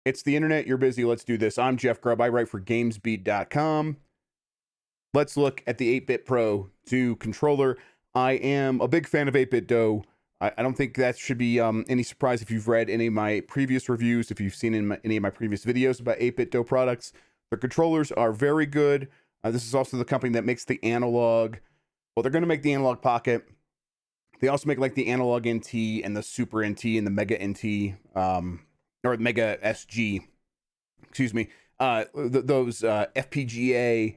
It's the internet. You're busy. Let's do this. I'm Jeff Grubb. I write for GamesBeat.com. Let's look at the 8-Bit Pro 2 controller. I am a big fan of 8BitDo. I don't think that should be any surprise if you've read any of my previous reviews, if you've seen any of my previous videos about 8BitDo products. The controllers are very good. This is also the company that makes the analog. Well, they're going to make the analog pocket. They also make like the analog NT and the super NT and the mega NT, or mega SG, excuse me. Those FPGA,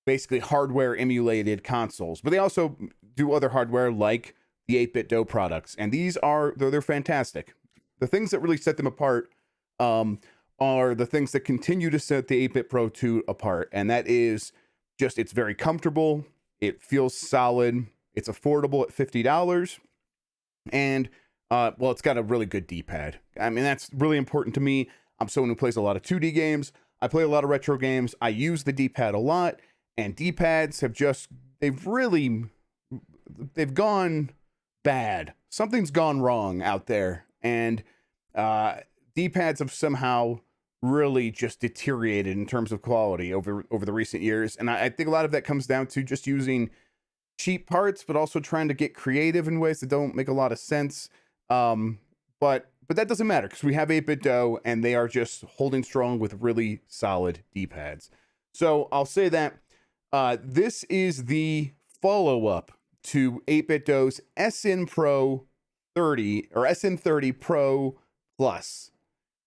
basically hardware emulated consoles, but they also do other hardware like the 8BitDo products, and these are they're fantastic. The things that really set them apart are the things that continue to set the 8-Bit Pro 2 apart, and that is just it's very comfortable, it feels solid, it's affordable at $50, and well, it's got a really good D-pad. I mean, that's really important to me. I'm someone who plays a lot of 2D games. I play a lot of retro games. I use the D-pad a lot, and D-pads have they've gone bad. Something's gone wrong out there, and D-pads have somehow really just deteriorated in terms of quality over the recent years. And I think a lot of that comes down to just using cheap parts, but also trying to get creative in ways that don't make a lot of sense. But that doesn't matter because we have 8BitDo and they are just holding strong with really solid D-pads. So I'll say that this is the follow-up to 8BitDo's SN Pro 30 or SN30 Pro Plus.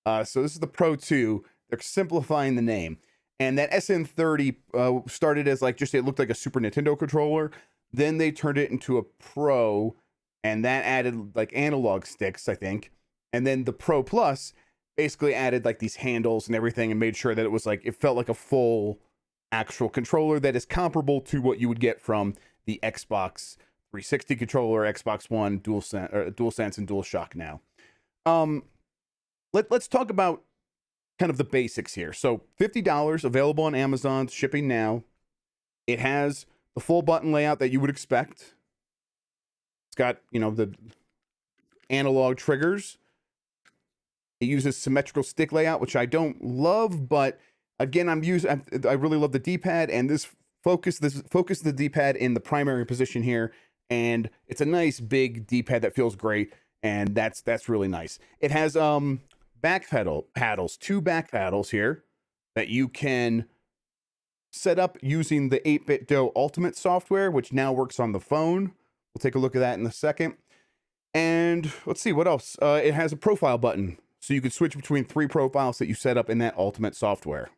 So this is the Pro 2. They're simplifying the name. And that SN30 started as like it looked like a Super Nintendo controller. Then they turned it into a Pro, and that added like analog sticks, I think. And then the Pro Plus basically added like these handles and everything and made sure that it was like it felt like a full actual controller that is comparable to what you would get from the Xbox 360 controller, Xbox One, DualSense, and DualShock now. Let's talk about kind of the basics here. So $50 available on Amazon, shipping now. It has the full button layout that you would expect. It's got, the analog triggers. It uses symmetrical stick layout, which I don't love, but again, I really love the D-pad, and this focus the D-pad in the primary position here, and it's a nice big D-pad that feels great, and that's really nice. It has back paddles, two back paddles here that you can set up using the 8BitDo Ultimate software, which now works on the phone. We'll take a look at that in a second. And let's see what else. It has a profile button, so you can switch between 3 profiles that you set up in that Ultimate software.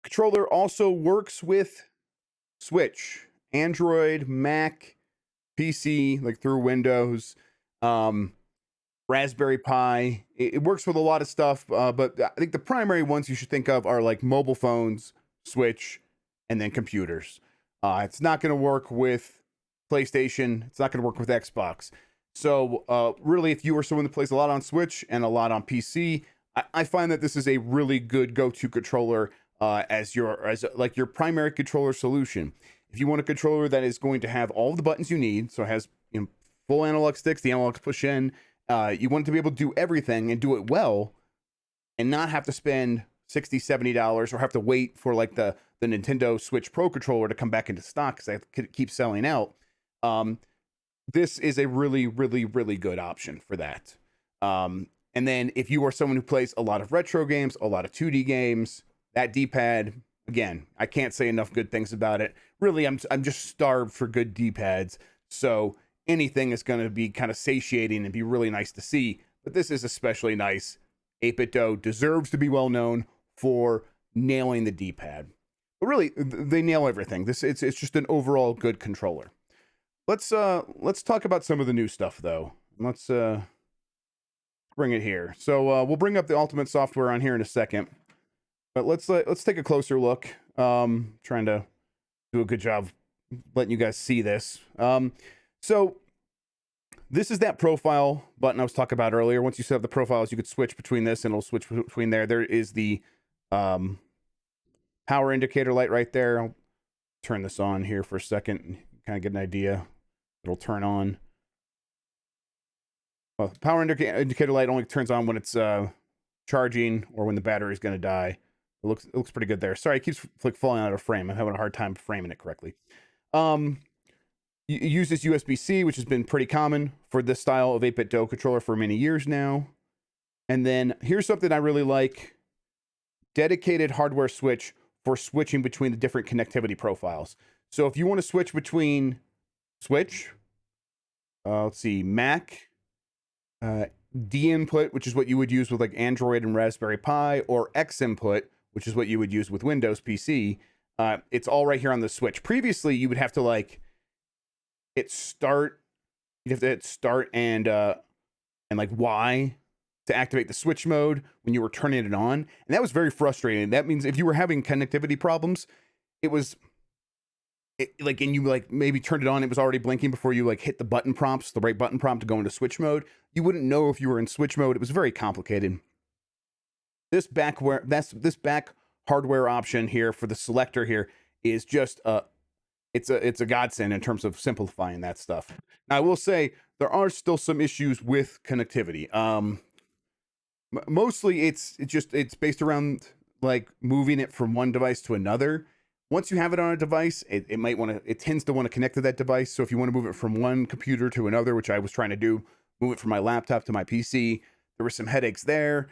Controller also works with Switch, Android, Mac, PC, like through Windows, Raspberry Pi. It works with a lot of stuff, but I think the primary ones you should think of are like mobile phones, Switch, and then computers. It's not going to work with PlayStation. It's not going to work with Xbox. So really, if you are someone that plays a lot on Switch and a lot on PC, I find that this is a really good go-to controller as your primary controller solution. If you want a controller that is going to have all the buttons you need, so it has full analog sticks, the analogs push in, you want it to be able to do everything and do it well, and not have to spend $60, $70 or have to wait for like the Nintendo Switch Pro controller to come back into stock because they keep selling out. This is a really, really, really good option for that. And then if you are someone who plays a lot of retro games, a lot of 2D games, that D-pad, again, I can't say enough good things about it. Really, I'm just starved for good D-pads. So anything is going to be kind of satiating and be really nice to see. But this is especially nice. 8BitDo deserves to be well known for nailing the D-pad. But really, they nail everything. It's just an overall good controller. Let's talk about some of the new stuff though. Let's bring it here. So we'll bring up the Ultimate software on here in a second. But let's take a closer look. Trying to do a good job letting you guys see this. So this is that profile button I was talking about earlier. Once you set up the profiles, you could switch between this and it'll switch between there. There is the power indicator light right there. I'll turn this on here for a second and kind of get an idea. It'll turn on. Well, power indicator light only turns on when it's charging or when the battery is going to die. It looks pretty good there. Sorry, it keeps like falling out of frame. I'm having a hard time framing it correctly. It uses USB-C, which has been pretty common for this style of 8BitDo controller for many years now. And then here's something I really like: dedicated hardware switch for switching between the different connectivity profiles. So if you want to switch between switch, let's see, Mac, D input, which is what you would use with like Android and Raspberry Pi, or X input, which is what you would use with Windows PC. It's all right here on the switch. Previously, you would have to like you'd have to hit start and like Y to activate the switch mode when you were turning it on, and that was very frustrating. That means if you were having connectivity problems, and you like maybe turned it on, it was already blinking before you like hit the right button prompt to go into switch mode. You wouldn't know if you were in switch mode. It was very complicated. This back hardware option here for the selector here is just it's a godsend in terms of simplifying that stuff. Now, I will say there are still some issues with connectivity. Mostly it's based around like moving it from one device to another. Once you have it on a device, it tends to want to connect to that device. So if you want to move it from one computer to another, which I was trying to do, move it from my laptop to my PC, there were some headaches there.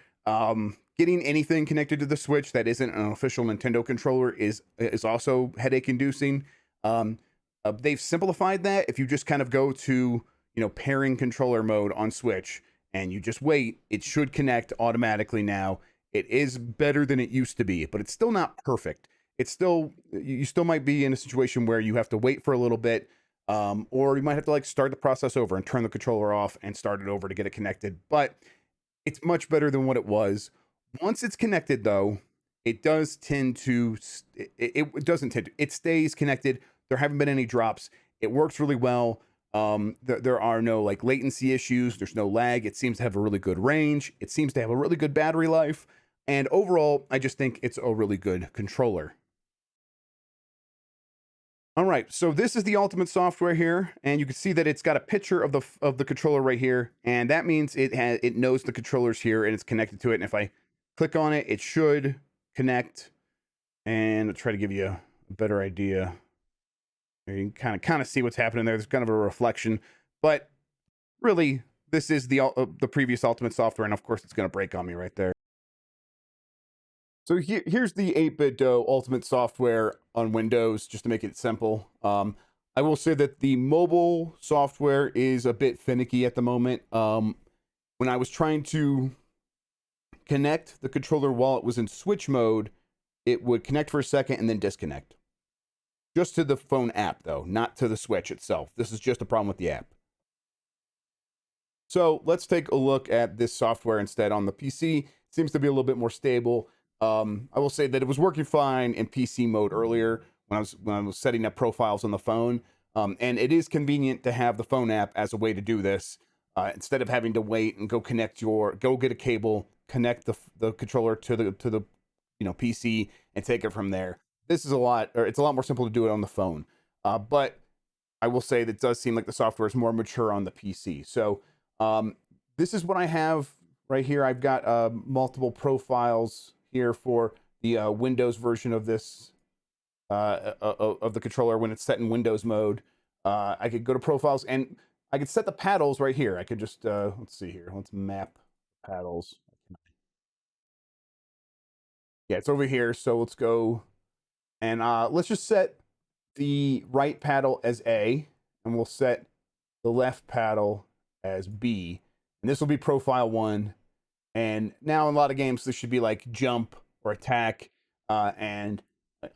Getting anything connected to the Switch that isn't an official Nintendo controller is also headache inducing. They've simplified that. If you just kind of go to pairing controller mode on Switch and you just wait, it should connect automatically now. It is better than it used to be, but it's still not perfect. You still might be in a situation where you have to wait for a little bit, or you might have to like start the process over and turn the controller off and start it over to get it connected. But it's much better than what it was. Once it's connected, though, it does tend to it stays connected. There haven't been any drops. It works really well. There are no like latency issues. There's no lag. It seems to have a really good range. It seems to have a really good battery life. And overall, I just think it's a really good controller. All right, so this is the ultimate software here, and you can see that it's got a picture of the controller right here, and that means it knows the controller's here and it's connected to it. And if I click on it, it should connect. And I'll try to give you a better idea. You can kind of see what's happening there. There's kind of a reflection, but really, this is the previous ultimate software, and of course, it's going to break on me right there. So here's the 8BitDo Ultimate software on Windows, just to make it simple. I will say that the mobile software is a bit finicky at the moment. When I was trying to connect the controller while it was in switch mode, it would connect for a second and then disconnect. Just to the phone app, though, not to the Switch itself. This is just a problem with the app. So let's take a look at this software instead on the PC. It seems to be a little bit more stable. I will say that it was working fine in PC mode earlier when I was setting up profiles on the phone. And it is convenient to have the phone app as a way to do this, instead of having to wait and go get a cable, connect the controller to the PC and take it from there. It's a lot more simple to do it on the phone. But I will say that it does seem like the software is more mature on the PC. So this is what I have right here. I've got multiple profiles here for the Windows version of this of the controller when it's set in Windows mode. I could go to profiles and I could set the paddles right here. I could just let's see here. Let's map paddles. Yeah, it's over here. So let's go and let's just set the right paddle as A, and we'll set the left paddle as B. And this will be profile 1. And now in a lot of games, this should be like jump or attack. And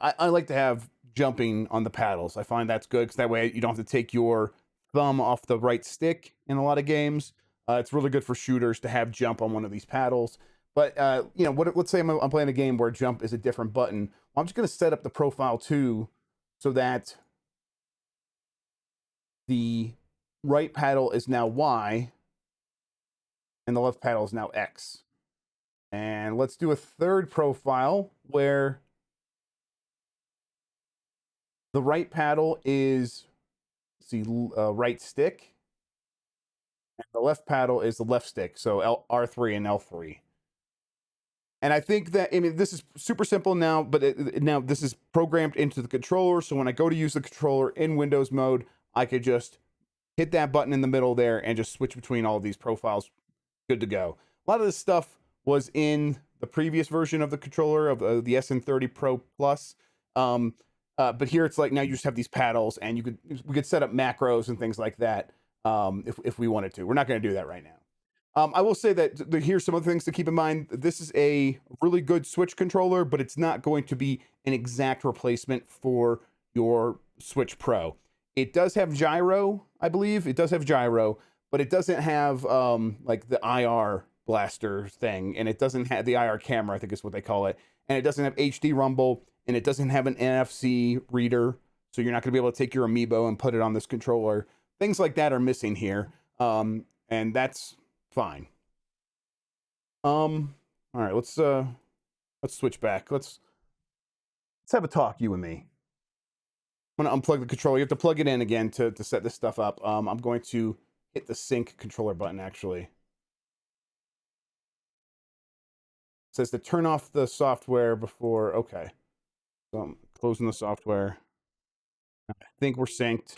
I like to have jumping on the paddles. I find that's good because that way you don't have to take your thumb off the right stick in a lot of games. It's really good for shooters to have jump on one of these paddles. But let's say I'm playing a game where jump is a different button. Well, I'm just going to set up the profile 2 so that the right paddle is now Y and the left paddle is now X. And let's do a third profile where the right paddle is right stick and the left paddle is the left stick, so R3 and L3. And I think that, I mean, this is super simple now, but now this is programmed into the controller. So when I go to use the controller in Windows mode, I could just hit that button in the middle there and just switch between all of these profiles. Good to go. A lot of this stuff was in the previous version of the controller of the SN30 Pro Plus. But here it's like now you just have these paddles, and we could set up macros and things like that if we wanted to. We're not going to do that right now. I will say that here's some other things to keep in mind. This is a really good Switch controller, but it's not going to be an exact replacement for your Switch Pro. It does have gyro, I believe. It does have gyro, but it doesn't have like the IR blaster thing, and it doesn't have the IR camera, I think is what they call it, and it doesn't have HD rumble, and it doesn't have an NFC reader, so you're not going to be able to take your Amiibo and put it on this controller. Things like that are missing here, and that's fine. All right, let's switch back. Let's have a talk, you and me. I'm gonna unplug the controller. You have to plug it in again to set this stuff up. I'm going to hit the sync controller button actually. It says to turn off the software before. Okay, so I'm closing the software. I think we're synced.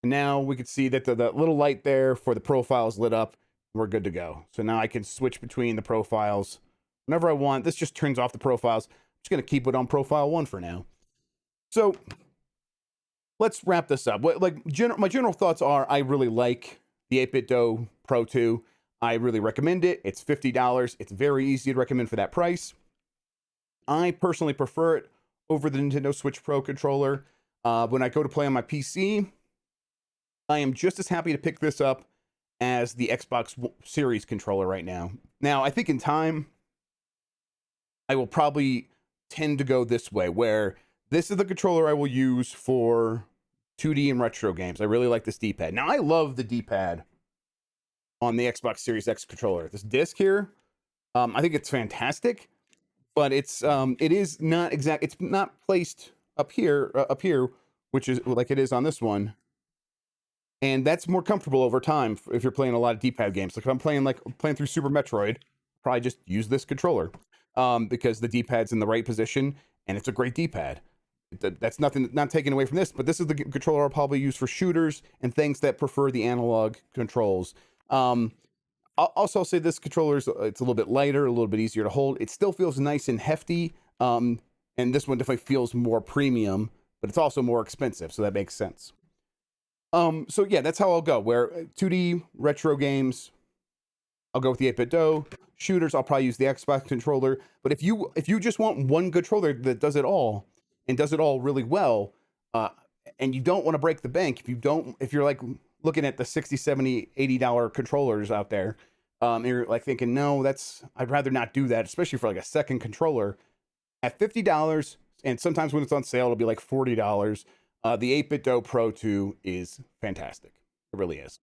And now we can see that the little light there for the profiles lit up. We're good to go. So now I can switch between the profiles whenever I want. This just turns off the profiles. I'm just going to keep it on profile 1 for now. So let's wrap this up. My general thoughts are I really like the 8BitDo Pro 2. I really recommend it. It's $50. It's very easy to recommend for that price. I personally prefer it over the Nintendo Switch Pro controller. When I go to play on my PC, I am just as happy to pick this up as the Xbox Series controller right now. Now, I think in time, I will probably tend to go this way, where this is the controller I will use for 2D and retro games. I really like this D-pad. Now, I love the D-pad on the Xbox Series X controller. This disc here, I think it's fantastic, but it is not exact. It's not placed up here, which is like it is on this one. And that's more comfortable over time if you're playing a lot of D-pad games. Like if I'm playing through Super Metroid, probably just use this controller because the D-pad's in the right position and it's a great D-pad. That's not taken away from this, but this is the controller I'll probably use for shooters and things that prefer the analog controls. I'll also say this controller it's a little bit lighter, a little bit easier to hold. It still feels nice and hefty, and this one definitely feels more premium, but it's also more expensive, so that makes sense. So yeah, that's how I'll go. Where 2D retro games, I'll go with the 8BitDo. Shooters, I'll probably use the Xbox controller. But if you just want one controller that does it all and does it all really well, and you don't want to break the bank, if you're like looking at the $60, $70, $80 controllers out there, you're like thinking, no, I'd rather not do that, especially for like a second controller. At $50, and sometimes when it's on sale, it'll be like $40. The 8BitDo Pro 2 is fantastic. It really is.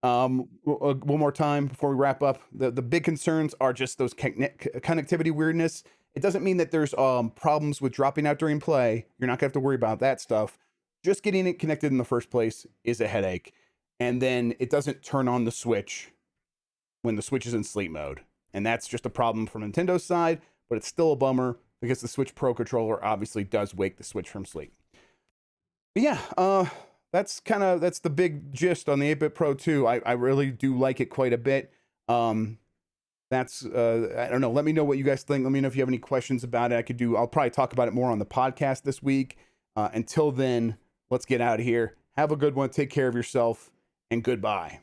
One more time before we wrap up. The big concerns are just those connectivity weirdness. It doesn't mean that there's problems with dropping out during play. You're not gonna have to worry about that stuff. Just getting it connected in the first place is a headache. And then it doesn't turn on the Switch when the Switch is in sleep mode. And that's just a problem from Nintendo's side, but it's still a bummer because the Switch Pro controller obviously does wake the Switch from sleep. But yeah, that's the big gist on the 8-Bit Pro 2. I really do like it quite a bit. I don't know. Let me know what you guys think. Let me know if you have any questions about it. I'll probably talk about it more on the podcast this week. Until then, let's get out of here. Have a good one. Take care of yourself, and goodbye.